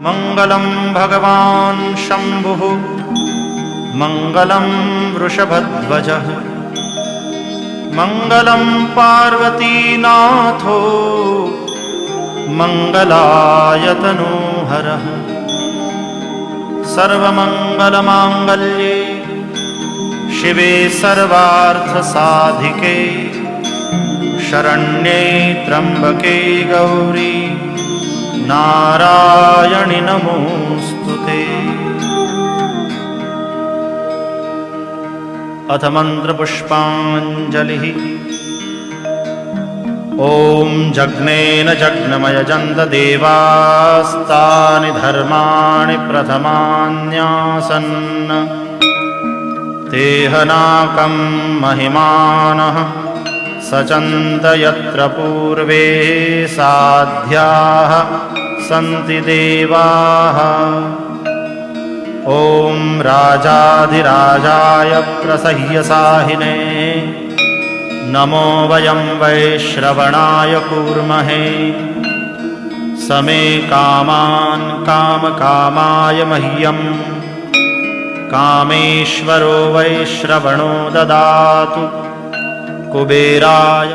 मङ्गलं भगवान् शम्भुः मङ्गलं वृषभध्वजः मङ्गलं पार्वतीनाथो मङ्गलायतनोहरः सर्वमङ्गलमाङ्गल्ये शिवे सर्वार्थसाधिके शरण्ये त्र्यम्बके गौरी नारायणि नमोऽस्तुते। अथ मन्त्रपुष्पाञ्जलिः। ॐ जग्नेन जग्नमयजन्त देवास्तानि धर्माणि प्रथमान्यासन् तेहनाकं महिमानः सचन्त यत्र पूर्वे साध्याः सन्ति देवाः। ॐ राजाधिराजाय प्रसह्यसाहिने नमो वयं वैश्रवणाय कूर्महे समे कामान् कामकामाय मह्यं कामेश्वरो वैश्रवणो ददातु कुबेराय।